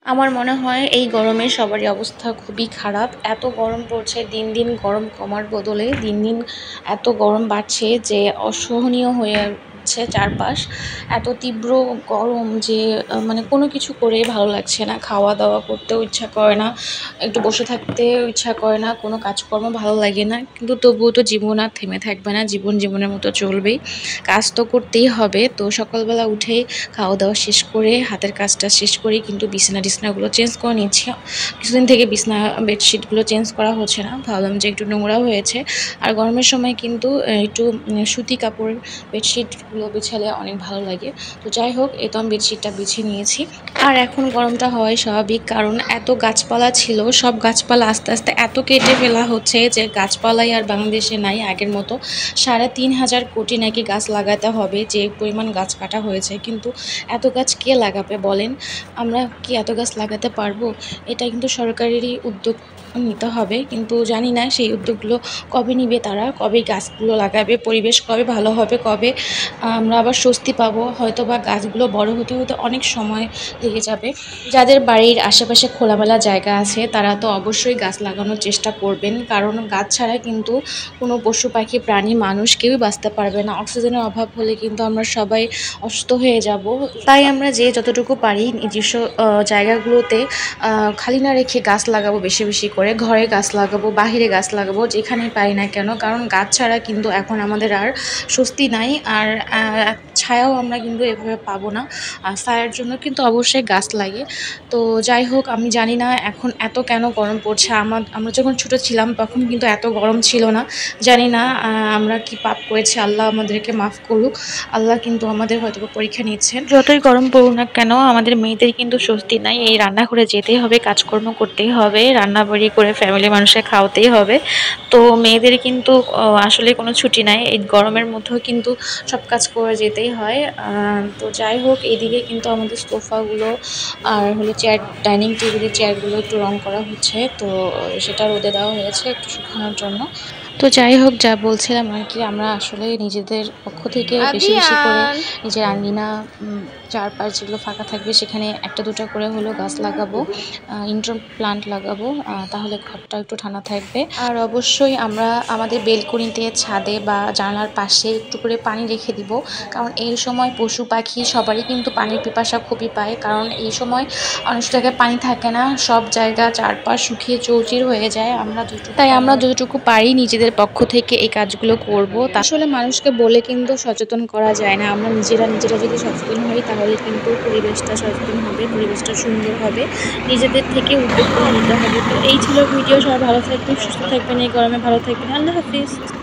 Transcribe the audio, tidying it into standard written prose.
আমার মনে হয় এই গরমে সবারই অবস্থা খুবই খারাপ। এত গরম পড়ছে, দিন দিন গরম কমার বদলে দিন দিন এত গরম বাড়ছে যে অসহনীয় হয়ে উঠছে চারপাশ। এত তীব্র গরম যে মানে কোনো কিছু করেই ভালো লাগছে না, খাওয়া দাওয়া করতেও ইচ্ছা করে না, একটু বসে থাকতেও ইচ্ছা করে না, কোনো কাজকর্ম ভালো লাগে না। কিন্তু তবুও তো জীবন আর থেমে থাকবে না, জীবন জীবনের মতো চলবেই, কাজ তো করতেই হবে। তো সকালবেলা উঠেই খাওয়া দাওয়া শেষ করে হাতের কাজটা শেষ করেই কিন্তু বিছানাগুলো চেঞ্জ করে নিচ্ছি। কিছুদিন থেকে বিছানা বেডশিটগুলো চেঞ্জ করা হচ্ছে না, ভাবলাম যে একটু নোংরা হয়েছে। আর গরমের সময় কিন্তু একটু সুতি কাপড়ের বেডশিটগুলো বিছালে অনেক ভালো লাগে। তো যাই হোক, এই তো আমি বেডশিটটা বিছিয়ে নিয়েছি। আর এখন গরমটা হওয়াই স্বাভাবিক, কারণ এত গাছপালা ছিল, সব গাছপালা আস্তে আস্তে এত কেটে ফেলা হচ্ছে যে গাছপালাই আর বাংলাদেশে নাই আগের মতো। ৩,৫০০ কোটি নাকি গাছ লাগাতে হবে, যে পরিমাণ গাছ কাটা হয়েছে। কিন্তু এত গাছ কে লাগাবে বলেন? আমরা কি এত গাছ লাগাতে পারবো? এটা কিন্তু সরকারেরই উদ্যোগ নিতে হবে, কিন্তু জানি না সেই উদ্যোগগুলো কবে নিবে তারা, কবে গাছগুলো লাগাবে, পরিবেশ কবে ভালো হবে, কবে আমরা আবার স্বস্তি পাবো। হয়তো বা গাছগুলো বড় হতে হতে অনেক সময় লেগে যাবে। যাদের বাড়ির আশেপাশে খোলামেলা জায়গা আছে তারা তো অবশ্যই গাছ লাগানোর চেষ্টা করবেন, কারণ গাছ ছাড়া কিন্তু কোনো পশু পাখি প্রাণী মানুষ কেউই বাঁচতে পারবে না। অক্সিজেনের অভাব হলে কিন্তু আমরা সবাই অসুস্থ হয়ে যাব। তাই আমরা যে যতটুকু পারি নিজস্ব জায়গাগুলোতে খালি না রেখে গাছ লাগাবো, বেশি বেশি করে ঘরে গাছ লাগাবো, বাহিরে গাছ লাগাবো, যেখানেই পারি না কেন। কারণ গাছ ছাড়া কিন্তু এখন আমাদের আর স্বস্তি নাই, আর ছায়াও আমরা কিন্তু এভাবে পাবো না। আর ছায়ার জন্য কিন্তু অবশ্যই গাছ লাগে। তো যাই হোক, আমি জানি না এখন এত কেন গরম পড়ছে। আমরা যখন ছোটো ছিলাম তখন কিন্তু এত গরম ছিল না। জানি না আমরা কি পাপ করেছি, আল্লাহ আমাদেরকে মাফ করুক। আল্লাহ কিন্তু আমাদের হয়তো পরীক্ষা নিচ্ছেন। যতই গরম পড়ুক না কেন, আমাদের মেয়েদের কিন্তু স্বস্তি নাই, এই রান্নাঘরে যেতেই হবে, কাজকর্ম করতেই হবে, রান্না বাড়ি করে ফ্যামিলি মানুষের খাওয়াতেই হবে। তো মেয়েদের কিন্তু আসলে কোনো ছুটি নাই, এই গরমের মধ্যেও কিন্তু সব কাজ করে যেতেই হয়। তো যাই হোক, এইদিকে কিন্তু আমাদের সোফাগুলো আর হলো চেয়ার, ডাইনিং টেবিলের চেয়ারগুলো একটু রং করা হচ্ছে। তো সেটা রোদে দেওয়া হয়েছে একটু শুকানোর জন্য। তো যাই হোক, যা বলছিলাম আর কি, আমরা আসলে নিজেদের পক্ষ থেকে বেশি বেশি করে নিজের আঙ্গিনা, চারপাশ যেগুলো ফাঁকা থাকবে সেখানে একটা দুটা করে হলো গাছ লাগাবো, ইনডোর প্লান্ট লাগাবো, তাহলে ঘরটা একটু ঠান্ডা থাকবে। আর অবশ্যই আমরা আমাদের বেলকনিতে, ছাদে বা জানলার পাশে একটু করে পানি রেখে দিব, কারণ এই সময় পশু পাখি সবারই কিন্তু পানির পিপাসা খুবই পায়। কারণ এই সময় অনেক জায়গায় পানি থাকে না, সব জায়গা চারপাশ শুকিয়ে চৌচির হয়ে যায়। তাই আমরা যতটুকু পারি নিজেদের পক্ষ থেকে এই কাজগুলো করব। আসলে মানুষকে বলে কিন্তু সচেতন করা যায় না, আমরা নিজেরা যদি সচেতন হই তাহলে কিন্তু পরিবেশটা সচেতন হবে, পরিবেশটা সুন্দর হবে। নিজেদের থেকে উদ্যোগ নিতে হবে। তো এই ছিল ভিডিও। সবাই ভালো থাকবেন, সুস্থ থাকবেন, এই গরমে ভালো থাকবেন। আল্লাহ হাফিজ।